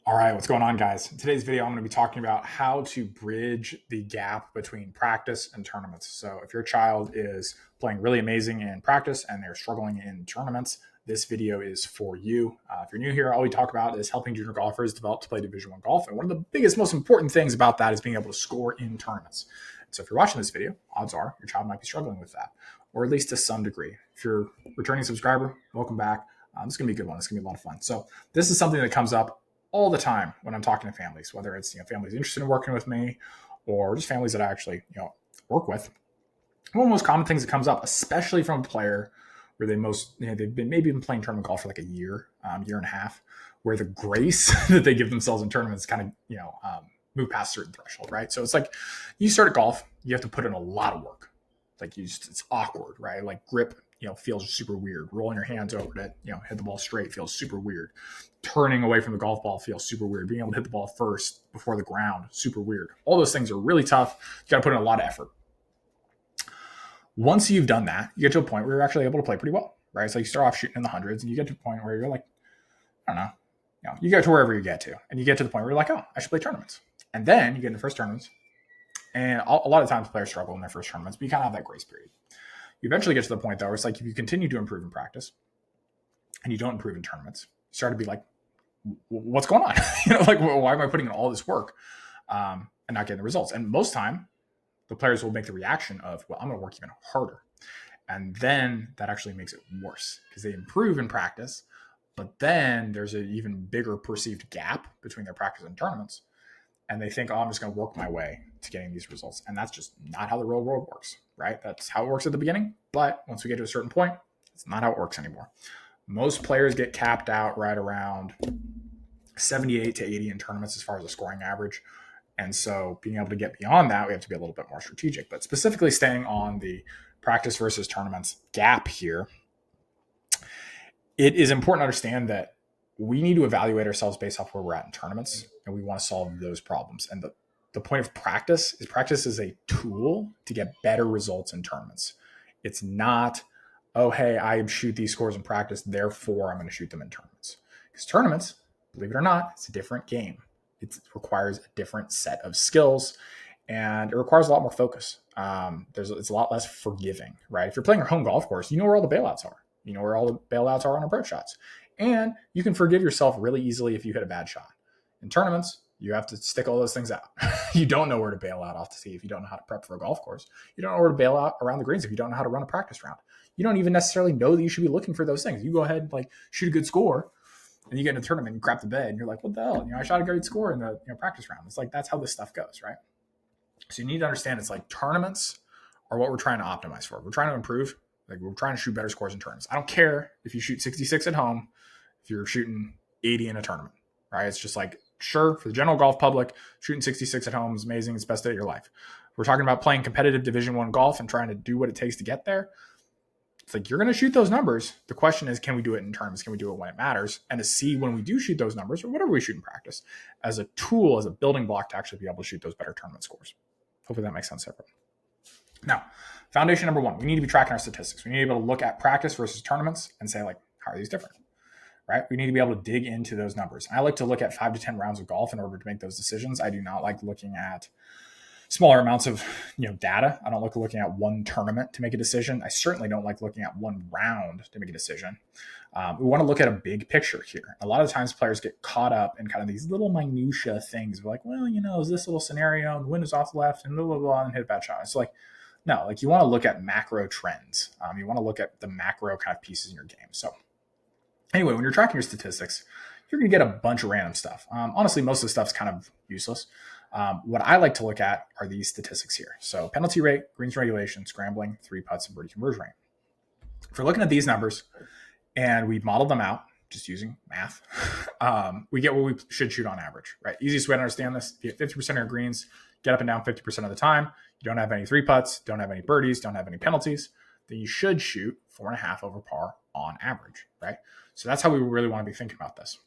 All right, what's going on, guys? In today's video, I'm going to be talking about how to bridge the gap between practice and tournaments. So, if your child is playing really amazing in practice and they're struggling in tournaments, this video is for you. If you're new here, all we talk about is helping junior golfers develop to play Division One golf. And one of the biggest, most important things about that is being able to score in tournaments. So, if you're watching this video, odds are your child might be struggling with that, or at least to some degree. If you're a returning subscriber, welcome back. This is going to be a good one. It's going to be a lot of fun. So, this is something that comes up all the time when I'm talking to families, whether it's families interested in working with me or just families that I actually work with. One of the most common things that comes up, especially from a player where they've been playing tournament golf for like a year, year and a half, where the grace that they give themselves in tournaments kind of move past a certain threshold, right? So it's like you start at golf, you have to put in a lot of work. It's awkward, right? Like grip, feels super weird. Rolling your hands over it, hit the ball straight feels super weird. Turning away from the golf ball feels super weird. Being able to hit the ball first before the ground, super weird. All those things are really tough. You got to put in a lot of effort. Once you've done that, you get to a point where you're actually able to play pretty well, right? So you start off shooting in the hundreds and you get to a point where you're like, I don't know, you get to wherever you get to. And you get to the point where you're like, oh, I should play tournaments. And then you get into first tournaments. And a lot of times players struggle in their first tournaments, but you kind of have that grace period. You eventually get to the point, though, where it's like if you continue to improve in practice and you don't improve in tournaments, you start to be like, what's going on? Why am I putting in all this work and not getting the results? And most time, the players will make the reaction of, well, I'm going to work even harder. And then that actually makes it worse because they improve in practice, but then there's an even bigger perceived gap between their practice and tournaments. And they think, oh, I'm just going to work my way to getting these results. And that's just not how the real world works, right? That's how it works at the beginning. But once we get to a certain point, it's not how it works anymore. Most players get capped out right around 78 to 80 in tournaments as far as the scoring average. And so being able to get beyond that, we have to be a little bit more strategic. But specifically staying on the practice versus tournaments gap here, it is important to understand that we need to evaluate ourselves based off where we're at in tournaments, and we want to solve those problems. And the point of practice is a tool to get better results in tournaments. It's not, oh, hey, I shoot these scores in practice, therefore I'm going to shoot them in tournaments. Because tournaments, believe it or not, it's a different game. It requires a different set of skills, and it requires a lot more focus. It's a lot less forgiving, right? If you're playing your home golf course, you know where all the bailouts are. You know where all the bailouts are on approach shots. And you can forgive yourself really easily if you hit a bad shot. In tournaments, you have to stick all those things out. You don't know where to bail out off the tee if you don't know how to prep for a golf course. You don't know where to bail out around the greens if you don't know how to run a practice round. You don't even necessarily know that you should be looking for those things. You go ahead and shoot a good score, and you get in a tournament and you crap the bed, and you're like, what the hell? I shot a great score in the practice round. It's like that's how this stuff goes, right? So you need to understand it's like tournaments are what we're trying to optimize for. We're trying to improve. We're trying to shoot better scores in tournaments. I don't care if you shoot 66 at home, if you're shooting 80 in a tournament, right? It's just like, sure, for the general golf public, shooting 66 at home is amazing. It's the best day of your life. We're talking about playing competitive Division One golf and trying to do what it takes to get there. It's like you're going to shoot those numbers. The question is, can we do it in tournaments? Can we do it when it matters? And to see when we do shoot those numbers, or whatever we shoot in practice, as a tool, as a building block to actually be able to shoot those better tournament scores. Hopefully that makes sense, everyone. Now, foundation number one, we need to be tracking our statistics. We need to be able to look at practice versus tournaments and say, how are these different? Right? We need to be able to dig into those numbers. I like to look at 5 to 10 rounds of golf in order to make those decisions. I do not like looking at smaller amounts of data. I don't like looking at one tournament to make a decision. I certainly don't like looking at one round to make a decision. We want to look at a big picture here. A lot of times players get caught up in kind of these little minutia things. We're like, well, is this little scenario, and the wind is off the left, and blah, blah, blah, and hit a bad shot. It's like, no, you want to look at macro trends. You want to look at the macro kind of pieces in your game. So anyway, when you're tracking your statistics, you're going to get a bunch of random stuff. Honestly, most of the stuff's kind of useless. What I like to look at are these statistics here. So penalty rate, greens regulation, scrambling, 3 putts, and birdie conversion rate. If we're looking at these numbers and we model them out just using math, we get what we should shoot on average, right? Easiest way to understand this, if you hit 50% of your greens, get up and down 50% of the time, you don't have any 3 putts, don't have any birdies, don't have any penalties, then you should shoot 4.5 over par on average, right? So that's how we really want to be thinking about this.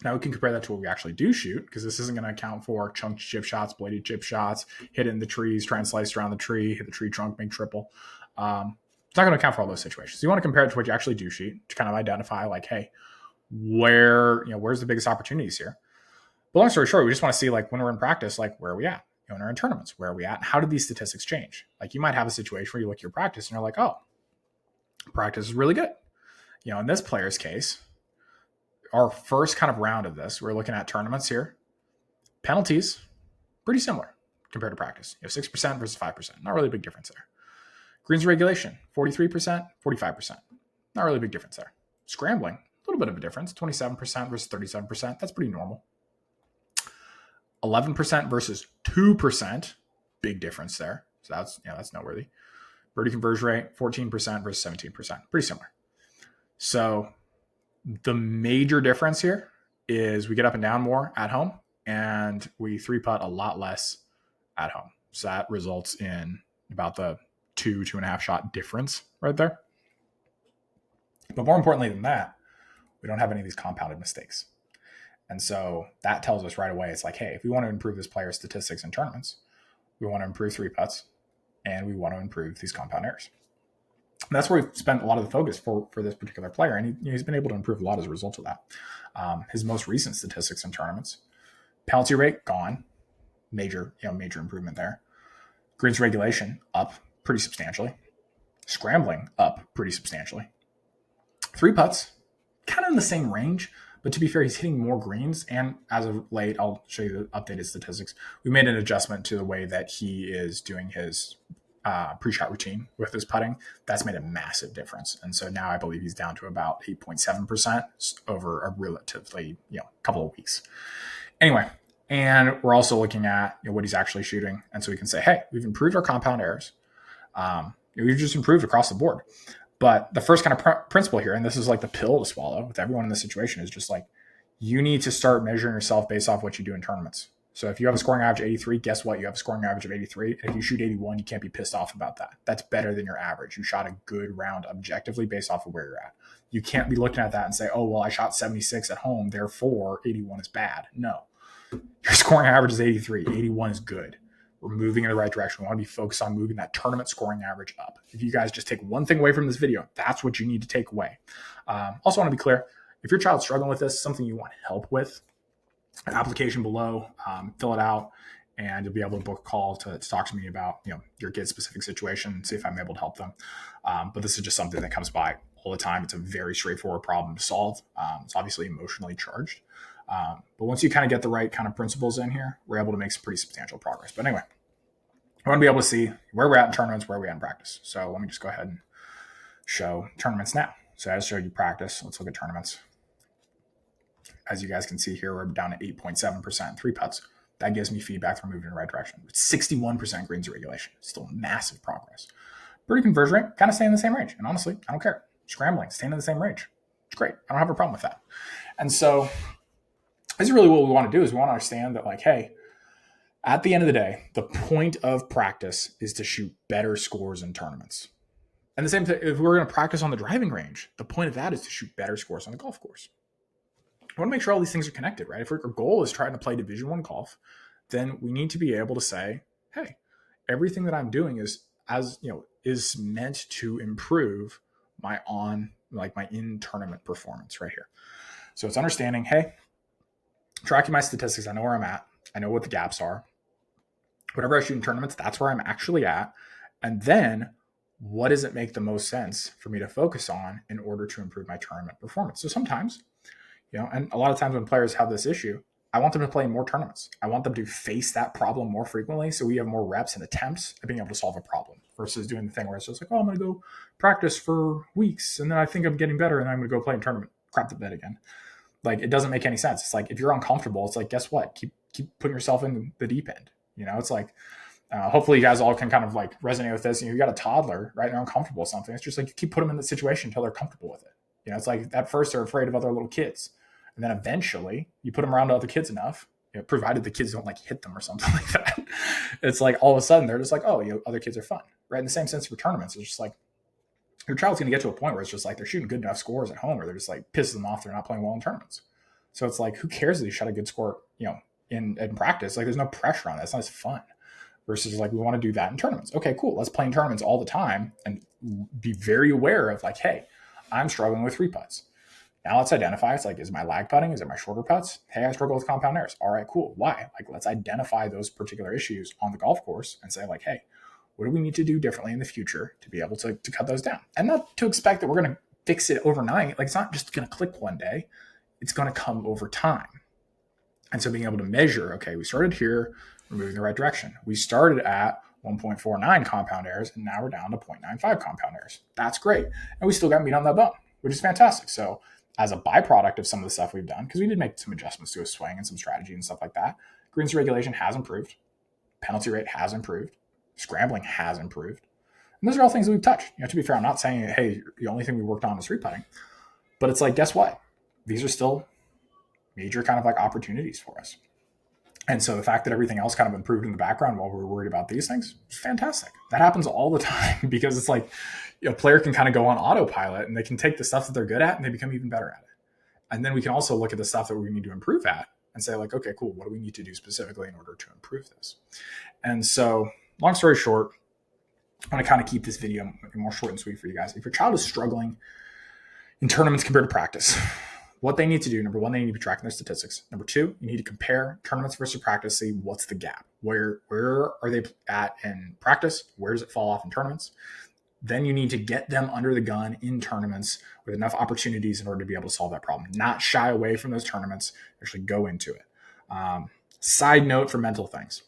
Now we can compare that to what we actually do shoot, because this isn't going to account for chunked chip shots, bladed chip shots, hit in the trees, try and slice around the tree, hit the tree trunk, make triple. It's not going to account for all those situations. So you want to compare it to what you actually do shoot to kind of identify, hey, where's the biggest opportunities here? But long story short, we just want to see like when we're in practice, like where are we at? When we're in tournaments, where are we at? How did these statistics change? Like you might have a situation where you look at your practice and you're like, oh, practice is really good. In this player's case, our first kind of round of this, we're looking at tournaments here. Penalties, pretty similar compared to practice. 6% versus 5%. Not really a big difference there. Greens regulation, 43%, 45%. Not really a big difference there. Scrambling, a little bit of a difference. 27% versus 37%. That's pretty normal. 11% versus 2%. Big difference there. So that's noteworthy. Birdie conversion rate, 14% versus 17%. Pretty similar. So the major difference here is we get up and down more at home, and we 3-putt a lot less at home. So that results in about the 2.5 shot difference right there. But more importantly than that, we don't have any of these compounded mistakes. And so that tells us right away, it's like, hey, if we want to improve this player's statistics in tournaments, we want to improve 3-putts, and we want to improve these compound errors. And that's where we've spent a lot of the focus for this particular player, and he's been able to improve a lot as a result of that. His most recent statistics in tournaments: penalty rate gone, major improvement there. Greens regulation up pretty substantially. Scrambling up pretty substantially. 3-putts kind of in the same range, but to be fair, he's hitting more greens. And as of late, I'll show you the updated statistics. We made an adjustment to the way that he is doing his pre-shot routine with his putting. That's made a massive difference. And so now I believe he's down to about 8.7% over a relatively, couple of weeks. Anyway, and we're also looking at what he's actually shooting. And so we can say, hey, we've improved our compound errors. We've just improved across the board. But the first kind of principle here, and this is like the pill to swallow with everyone in this situation, is just like, you need to start measuring yourself based off what you do in tournaments. So if you have a scoring average of 83, guess what? You have a scoring average of 83. And if you shoot 81, you can't be pissed off about that. That's better than your average. You shot a good round objectively based off of where you're at. You can't be looking at that and say, oh, well, I shot 76 at home, therefore 81 is bad. No. Your scoring average is 83. 81 is good. We're moving in the right direction. We want to be focused on moving that tournament scoring average up. If you guys just take one thing away from this video, that's what you need to take away. Also want to be clear, if your child's struggling with this, something you want help with, an application below, fill it out, and you'll be able to book a call to talk to me about your kid's specific situation, see if I'm able to help them. But this is just something that comes by all the time. It's a very straightforward problem to solve. It's obviously emotionally charged. But once you kind of get the right kind of principles in here, we're able to make some pretty substantial progress. But anyway, I want to be able to see where we're at in tournaments, where we're at in practice. So let me just go ahead and show tournaments now. So I just showed you practice. Let's look at tournaments. As you guys can see here, we're down to 8.7% 3-putts. That gives me feedback for moving in the right direction. It's 61% greens regulation. Still massive progress. Birdie conversion rate, kind of staying in the same range. And honestly, I don't care. Scrambling, staying in the same range. It's great. I don't have a problem with that. And so this is really what we want to do, is we want to understand that, like, hey, at the end of the day, the point of practice is to shoot better scores in tournaments. And the same thing, if we're going to practice on the driving range, the point of that is to shoot better scores on the golf course. I want to make sure all these things are connected, right? If our goal is trying to play Division I golf, then we need to be able to say, hey, everything that I'm doing is meant to improve my in-tournament performance right here. So it's understanding, hey, tracking my statistics, I know where I'm at. I know what the gaps are. Whatever I shoot in tournaments, that's where I'm actually at. And then what does it make the most sense for me to focus on in order to improve my tournament performance? So sometimes, and a lot of times when players have this issue, I want them to play more tournaments. I want them to face that problem more frequently, so we have more reps and attempts at being able to solve a problem versus doing the thing where it's just like, oh, I'm going to go practice for weeks, and then I think I'm getting better, and I'm going to go play in tournament. Crap the bed again. Like, it doesn't make any sense. It's like, if you're uncomfortable, it's like, guess what? Keep putting yourself in the deep end. It's like, hopefully you guys all can kind of like resonate with this. You got a toddler, right? They're uncomfortable with something. It's just like, you keep putting them in the situation until they're comfortable with it. It's like, at first they're afraid of other little kids. And then eventually you put them around other kids enough, provided the kids don't like hit them or something like that. It's like, all of a sudden they're just like, oh, other kids are fun, right? In the same sense for tournaments, it's just like, your child's going to get to a point where it's just like, they're shooting good enough scores at home, or they're just like pisses them off. They're not playing well in tournaments. So it's like, who cares if you shot a good score, in practice? Like, there's no pressure on that. It's not as fun versus like, we want to do that in tournaments. Okay, cool. Let's play in tournaments all the time and be very aware of like, hey, I'm struggling with 3-putts. Now let's identify, it's like, is my lag putting? Is it my shorter putts? Hey, I struggle with compound errors. All right, cool. Why? Like, let's identify those particular issues on the golf course and say like, hey, what do we need to do differently in the future to be able to cut those down? And not to expect that we're going to fix it overnight. Like, it's not just going to click one day. It's going to come over time. And so being able to measure, okay, we started here, we're moving in the right direction. We started at 1.49 compound errors, and now we're down to 0.95 compound errors. That's great. And we still got meat on that bone, which is fantastic. So as a byproduct of some of the stuff we've done, because we did make some adjustments to a swing and some strategy and stuff like that, greens regulation has improved. Penalty rate has improved. Scrambling has improved. And those are all things that we've touched. To be fair, I'm not saying, hey, the only thing we worked on is free putting. But it's like, guess what? These are still major kind of like opportunities for us. And so the fact that everything else kind of improved in the background while we were worried about these things is fantastic. That happens all the time because it's like, a player can kind of go on autopilot and they can take the stuff that they're good at and they become even better at it. And then we can also look at the stuff that we need to improve at and say like, okay, cool. What do we need to do specifically in order to improve this? And so long story short, I want to kind of keep this video more short and sweet for you guys. If your child is struggling in tournaments compared to practice, what they need to do, number one, they need to be tracking their statistics. Number two, you need to compare tournaments versus practice, see what's the gap. Where are they at in practice? Where does it fall off in tournaments? Then you need to get them under the gun in tournaments with enough opportunities in order to be able to solve that problem. Not shy away from those tournaments, actually go into it. Side note for mental things,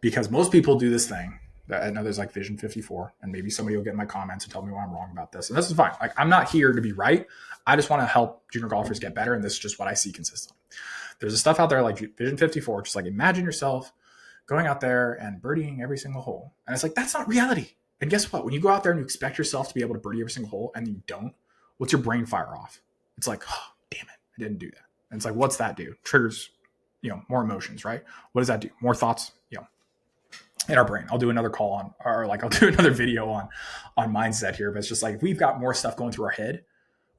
because most people do this thing. I know there's like Vision 54, and maybe somebody will get in my comments and tell me why I'm wrong about this. And this is fine. Like, I'm not here to be right. I just want to help junior golfers get better. And this is just what I see consistently. There's a stuff out there like Vision 54, just like imagine yourself going out there and birdieing every single hole. And it's like, that's not reality. And guess what? When you go out there and you expect yourself to be able to birdie every single hole and you don't, what's your brain fire off? It's like, oh, damn it, I didn't do that. And it's like, what's that do? Triggers, more emotions, right? What does that do? More thoughts, in our brain. I'll do another call on, or like I'll do another video on mindset here. But it's just like, if we've got more stuff going through our head,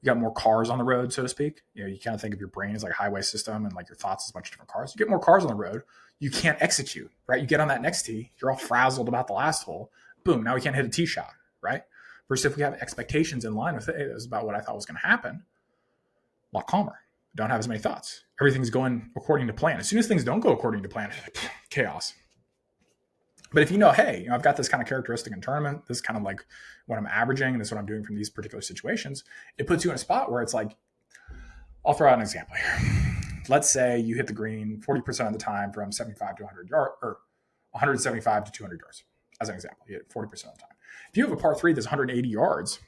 we got more cars on the road, so to speak. You kind of think of your brain as like a highway system and like your thoughts as a bunch of different cars. You get more cars on the road, you can't execute, right? You get on that next tee, you're all frazzled about the last hole. Boom, now we can't hit a tee shot, right? Versus if we have expectations in line with it, this is about what I thought was going to happen, a lot calmer. Don't have as many thoughts. Everything's going according to plan. As soon as things don't go according to plan, it's like, chaos. But if hey, I've got this kind of characteristic in tournament, this is kind of like what I'm averaging, and this is what I'm doing from these particular situations, it puts you in a spot where it's like, I'll throw out an example here. Let's say you hit the green 40% of the time from 75 to 100 yards, or 175 to 200 yards, as an example. You hit 40% of the time. If you have a par 3 that's 180 yards,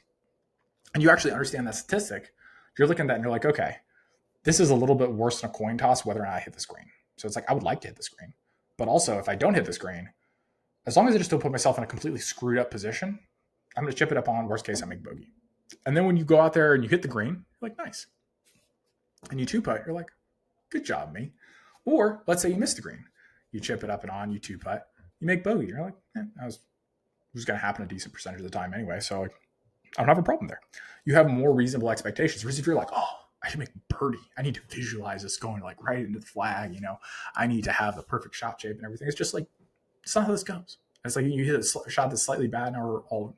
and you actually understand that statistic, you're looking at that and you're like, okay, this is a little bit worse than a coin toss whether or not I hit this green. So it's like, I would like to hit this green. But also, if I don't hit this green, as long as I just don't put myself in a completely screwed up position, I'm going to chip it up on. Worst case, I make bogey. And then when you go out there and you hit the green, you're like, nice. And you two-putt, you're like, good job, me. Or let's say you miss the green. You chip it up and on, you two-putt, you make bogey. You're like, that was going to happen a decent percentage of the time anyway. So like, I don't have a problem there. You have more reasonable expectations. Whereas if you're like, oh, I should make birdie. I need to visualize this going like right into the flag. I need to have the perfect shot shape and everything. It's just like, it's not how this goes. It's like you hit a shot that's slightly bad, and we're all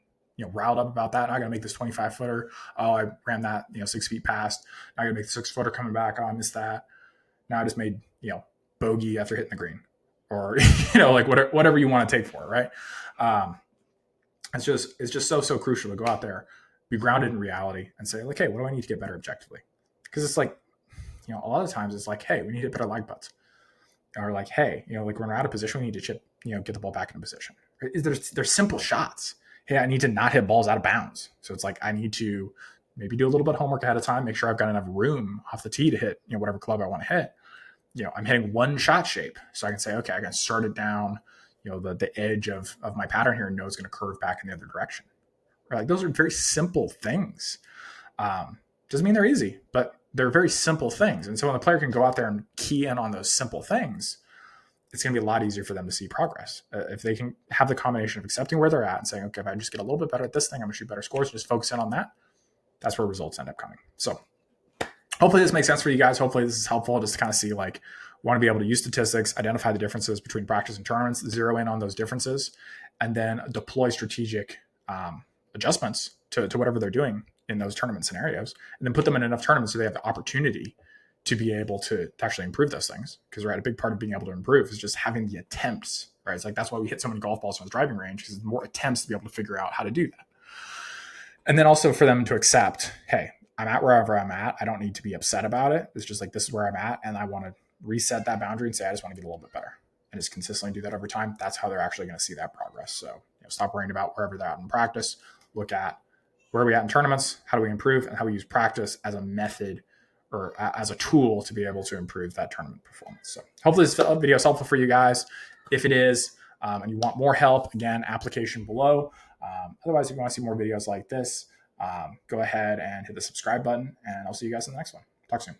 riled up about that. Now I got to make this 25-footer. Oh, I ran that 6 feet past. Now I got to make the 6-footer coming back. Oh, I missed that. Now I just made bogey after hitting the green, or like whatever you want to take for it, right? It's just so crucial to go out there, be grounded in reality, and say like, hey, what do I need to get better objectively? Because it's like a lot of times it's like, hey, we need to hit better lag putts. Or like, hey, like when we're out of position, we need to chip, get the ball back into position. There's simple shots. Hey, I need to not hit balls out of bounds. So it's like, I need to maybe do a little bit of homework ahead of time, make sure I've got enough room off the tee to hit, whatever club I want to hit. I'm hitting one shot shape. So I can say, okay, I can start it down, the edge of my pattern here and know it's going to curve back in the other direction. Right? Like those are very simple things. Doesn't mean they're easy, but they're very simple things. And so when the player can go out there and key in on those simple things, it's going to be a lot easier for them to see progress. If they can have the combination of accepting where they're at and saying, okay, if I just get a little bit better at this thing, I'm going to shoot better scores, just focus in on that. That's where results end up coming. So hopefully this makes sense for you guys. Hopefully this is helpful just to kind of see, like, want to be able to use statistics, identify the differences between practice and tournaments, zero in on those differences, and then deploy strategic adjustments to whatever they're doing in those tournament scenarios, and then put them in enough tournaments so they have the opportunity to be able to actually improve those things. Because right, a big part of being able to improve is just having the attempts, right? It's like that's why we hit so many golf balls from the driving range, because more attempts to be able to figure out how to do that. And then also for them to accept, hey, I'm at wherever I'm at. I don't need to be upset about it. It's just like, this is where I'm at, and I want to reset that boundary and say, I just want to get a little bit better, and just consistently do that over time. That's how they're actually going to see that progress. So stop worrying about wherever they're at in practice. Look at where are we at in tournaments, how do we improve, and how we use practice as a method or as a tool to be able to improve that tournament performance. So hopefully this video is helpful for you guys. If it is, and you want more help, again, application below. Otherwise, if you want to see more videos like this, go ahead and hit the subscribe button, and I'll see you guys in the next one. Talk soon.